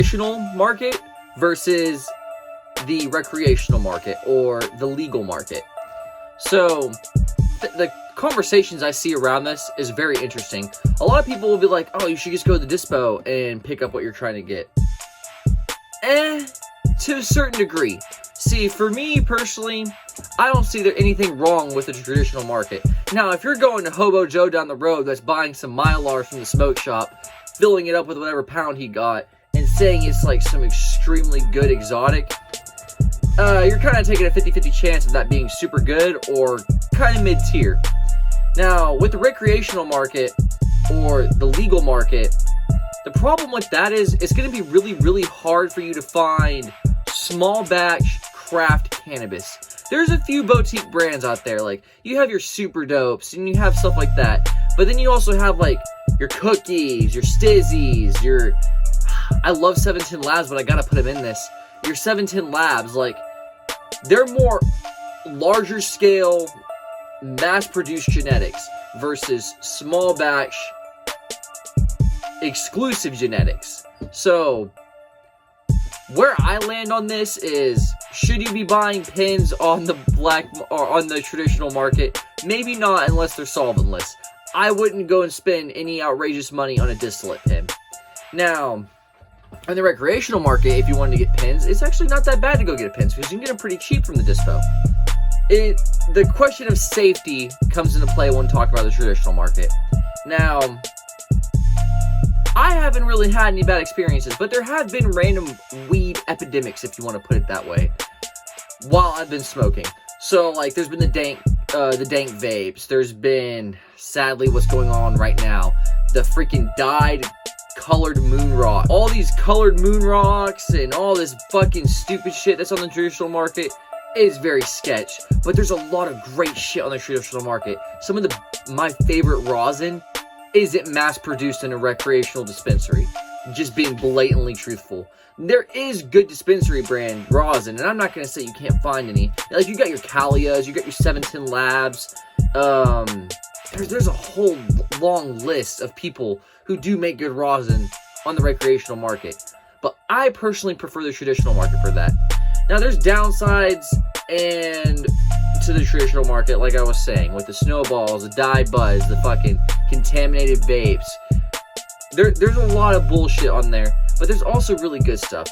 traditional market versus the recreational market or the legal market. So the conversations I see around this is very interesting. A lot of people will be like, oh, you should just go to the dispo and pick up what you're trying to get. To a certain degree. See, for me personally, I don't see there anything wrong with the traditional market. Now, if you're going to Hobo Joe down the road that's buying some Mylars from the smoke shop, filling it up with whatever pound he got, and saying it's like some extremely good exotic, you're kind of taking a 50-50 chance of that being super good or kind of mid-tier. Now, with the recreational market or the legal market, the problem with that is it's going to be really, really hard for you to find small batch craft cannabis. There's a few boutique brands out there, like you have your Super Dopes and you have stuff like that, but then you also have like your Cookies, your Stizzies, your, I love 710 Labs, but I gotta put them in this, your 710 Labs. Like, they're more larger scale mass produced genetics versus small batch exclusive genetics. So where I land on this is, should you be buying pins on the black or on the traditional market? Maybe not, unless they're solventless. I wouldn't go and spend any outrageous money on a distillate pin. Now, in the recreational market, if you wanted to get pins, it's actually not that bad to go get a pins because you can get them pretty cheap from the dispo. The question of safety comes into play when talking about the traditional market. Now, I haven't really had any bad experiences, but there have been random weed epidemics, if you want to put it that way, while I've been smoking. So, like, there's been the dank vapes. There's been, sadly, what's going on right now, the freaking dyed colored moon rock. All these colored moon rocks and all this fucking stupid shit that's on the traditional market is very sketch. But there's a lot of great shit on the traditional market. Some of my favorite rosin isn't mass produced in a recreational dispensary. Just being blatantly truthful. There is good dispensary brand rosin, and I'm not going to say you can't find any. Like, you got your Calias, you got your 710 Labs. There's a whole long list of people who do make good rosin on the recreational market. But I personally prefer the traditional market for that. Now, there's downsides and to the traditional market, like I was saying, with the snowballs, the dye buzz, the fucking contaminated vapes. There's a lot of bullshit on there, but there's also really good stuff.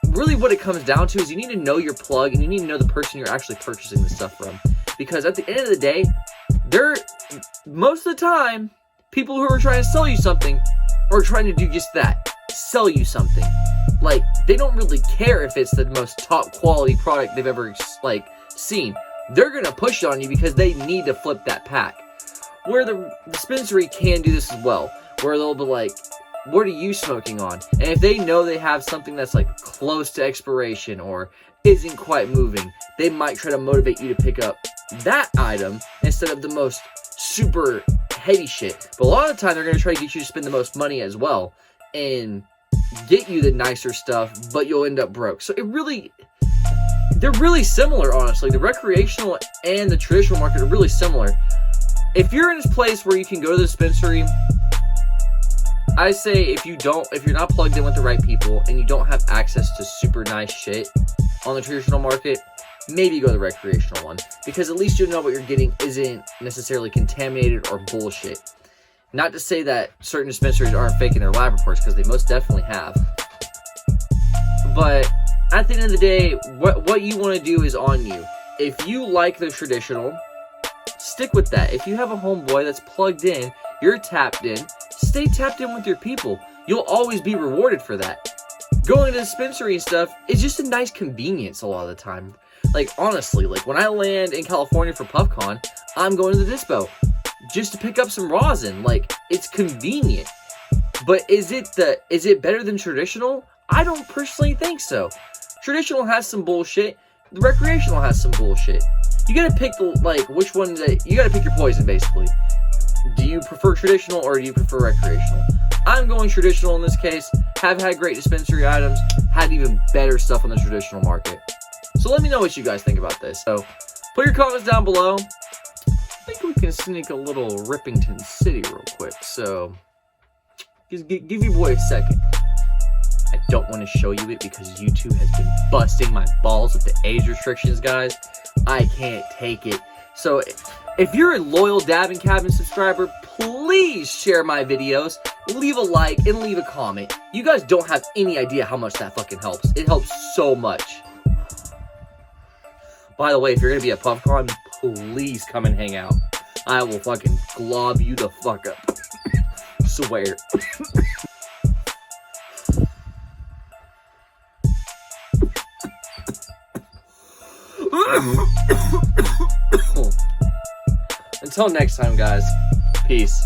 Really what it comes down to is you need to know your plug and you need to know the person you're actually purchasing the stuff from. Because at the end of the day, most of the time, people who are trying to sell you something are trying to do just that. Sell you something. Like, they don't really care if it's the most top quality product they've ever, like, seen. They're going to push it on you because they need to flip that pack. Where the dispensary can do this as well. Where they'll be like, what are you smoking on? And if they know they have something that's like close to expiration or isn't quite moving, they might try to motivate you to pick up that item instead of the most super heavy shit. But a lot of the time they're going to try to get you to spend the most money as well and get you the nicer stuff, but you'll end up broke. So they're really similar, honestly. The recreational and the traditional market are really similar. If you're in this place where you can go to the dispensary, I say if you're not plugged in with the right people and you don't have access to super nice shit on the traditional market, maybe go to the recreational one. Because at least you'll know what you're getting isn't necessarily contaminated or bullshit. Not to say that certain dispensaries aren't faking their lab reports, because they most definitely have. But at the end of the day, what you want to do is on you. If you like the traditional, stick with that. If you have a homeboy that's plugged in, you're tapped in, stay tapped in with your people. You'll always be rewarded for that. Going to the dispensary and stuff is just a nice convenience a lot of the time. Like, honestly, like when I land in California for PuffCon, I'm going to the dispo just to pick up some rosin. Like, it's convenient. But is it better than traditional? I don't personally think so. Traditional has some bullshit. The recreational has some bullshit. You gotta pick which one you gotta pick your poison, basically. Do you prefer traditional or do you prefer recreational? I'm going traditional in this case. Have had great dispensary items. Had even better stuff on the traditional market. So let me know what you guys think about this. So put your comments down below. I think we can sneak a little Rippington City real quick. So just give your boy a second. I don't want to show you it because YouTube has been busting my balls with the age restrictions, guys. I can't take it. So if you're a loyal Dabbing Cabin subscriber, please share my videos, leave a like, and leave a comment. You guys don't have any idea how much that fucking helps. It helps so much. By the way, if you're gonna be at PuffCon, please come and hang out. I will fucking glob you the fuck up. Swear. Until next time, guys. Peace.